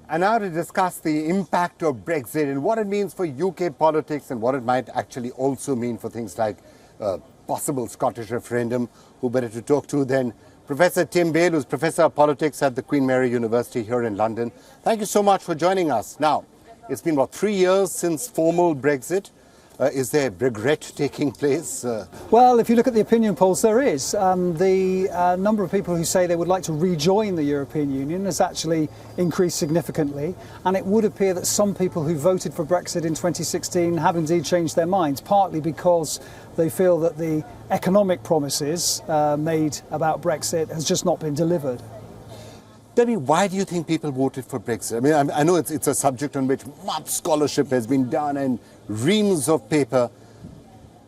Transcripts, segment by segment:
And now to discuss the impact of Brexit and what it means for UK politics and what it might actually also mean for things like possible Scottish referendum. Who better to talk to than Professor Tim Bale, who's Professor of Politics at the Queen Mary University here in London. Thank you so much for joining us. Now, it's been, 3 years since formal Brexit. Is there regret taking place? Well, if you look at the opinion polls, there is. The number of people who say they would like to rejoin the European Union has actually increased significantly. And it would appear that some people who voted for Brexit in 2016 have indeed changed their minds, partly because they feel that the economic promises made about Brexit has just not been delivered. Debbie, why do you think people voted for Brexit? I mean, I know it's a subject on which much scholarship has been done and reams of paper,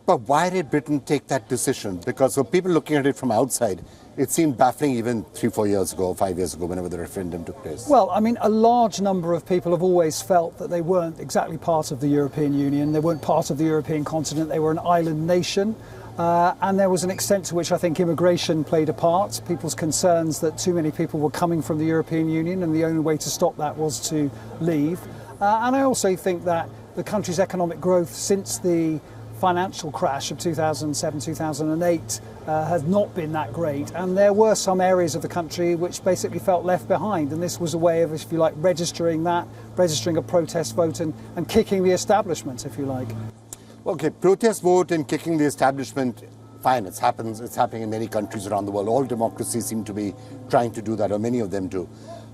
but why did Britain take that decision? Because for people looking at it from outside, it seemed baffling even 3-4 years ago, 5 years ago, whenever the referendum took place. Well, I mean, a large number of people have always felt that they weren't exactly part of the European Union, they weren't part of the European continent, they were an island nation. And there was an extent to which I think immigration played a part, people's concerns that too many people were coming from the European Union and the only way to stop that was to leave. And I also think that the country's economic growth since the financial crash of 2007-2008 has not been that great, and there were some areas of the country which basically felt left behind, and this was a way of, if you like, registering a protest vote and kicking the establishment, if you like. Okay, protest vote and kicking the establishment, fine, it's happening in many countries around the world. All democracies seem to be trying to do that, or many of them do.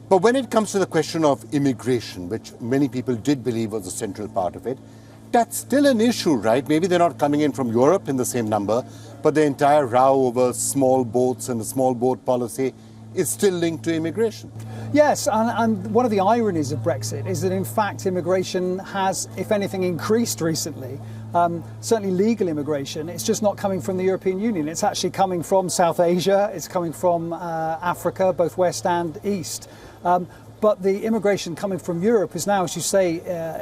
But when it comes to the question of immigration, which many people did believe was a central part of it, that's still an issue, right? Maybe they're not coming in from Europe in the same number, but the entire row over small boats and the small boat policy is still linked to immigration. Yes, and one of the ironies of Brexit is that in fact immigration has, if anything, increased recently. Certainly legal immigration, it's just not coming from the European Union. It's actually coming from South Asia, it's coming from Africa, both west and east. But the immigration coming from Europe is now, as you say,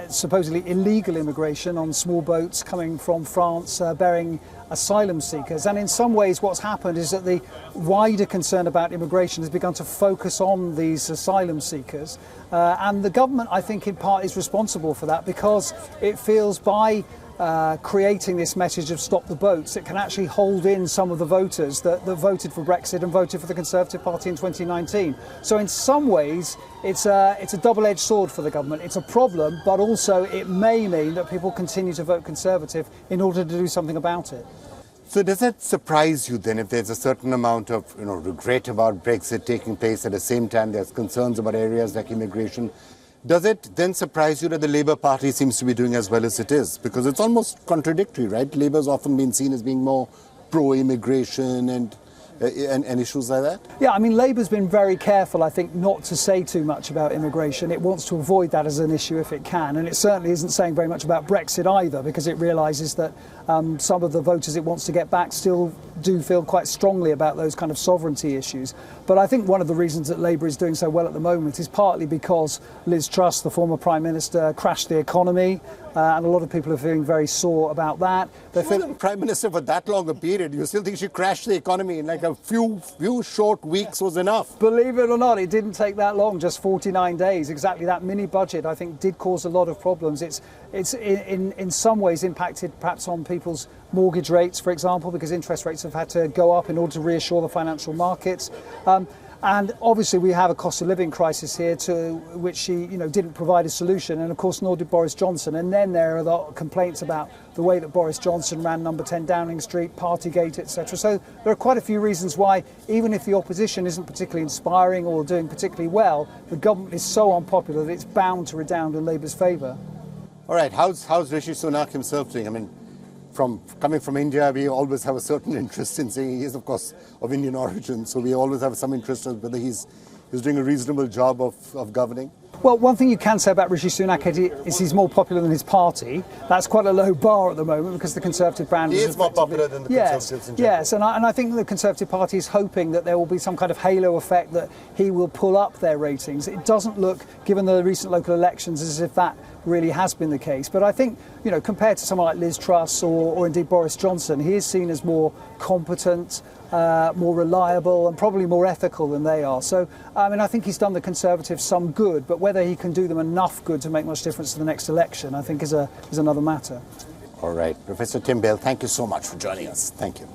supposedly illegal immigration on small boats coming from France, bearing asylum seekers. And in some ways what's happened is that the wider concern about immigration has begun to focus on these asylum seekers. And the government, I think, in part is responsible for that, because it feels by creating this message of stop the boats, it can actually hold in some of the voters that voted for Brexit and voted for the Conservative Party in 2019. So in some ways it's a double-edged sword for the government. It's a problem, but also it may mean that people continue to vote Conservative in order to do something about it. So does that surprise you then, if there's a certain amount of regret about Brexit taking place, at the same time there's concerns about areas like immigration? Does it then surprise you that the Labour Party seems to be doing as well as it is? Because it's almost contradictory, right? Labour's often been seen as being more pro-immigration and issues like that? Yeah, I mean, Labour's been very careful, I think, not to say too much about immigration. It wants to avoid that as an issue if it can, and it certainly isn't saying very much about Brexit either, because it realises that some of the voters it wants to get back still do feel quite strongly about those kind of sovereignty issues. But I think one of the reasons that Labour is doing so well at the moment is partly because Liz Truss, the former Prime Minister, crashed the economy, and a lot of people are feeling very sore about that. She wasn't Prime Minister for that long a period. You still think she crashed the economy in like a few short weeks was enough? Believe it or not, it didn't take that long, just 49 days. Exactly, that mini budget, I think, did cause a lot of problems. It's in some ways impacted perhaps on people's mortgage rates, for example, because interest rates have had to go up in order to reassure the financial markets. And obviously we have a cost of living crisis here to which she didn't provide a solution, and of course nor did Boris Johnson. And then there are the complaints about the way that Boris Johnson ran number 10 Downing Street, Partygate, etc. So there are quite a few reasons why, even if the opposition isn't particularly inspiring or doing particularly well, the government is so unpopular that it's bound to redound in Labour's favour. All right, how's Rishi Sunak himself doing? I mean, coming from India, we always have a certain interest in saying he is, of course, of Indian origin, so we always have some interest in whether he's doing a reasonable job of governing. Well, one thing you can say about Rishi Sunak is he's more popular than his party. That's quite a low bar at the moment, because the Conservative brand is more popular than the Conservatives in general. Yes, and I think the Conservative Party is hoping that there will be some kind of halo effect, that he will pull up their ratings. It doesn't look, given the recent local elections, as if that really has been the case. But I think, compared to someone like Liz Truss or indeed Boris Johnson, he is seen as more competent, more reliable, and probably more ethical than they are. So, I think he's done the Conservatives some good, but whether he can do them enough good to make much difference to the next election, I think is another matter. All right. Professor Tim Bale, thank you so much for joining us. Thank you.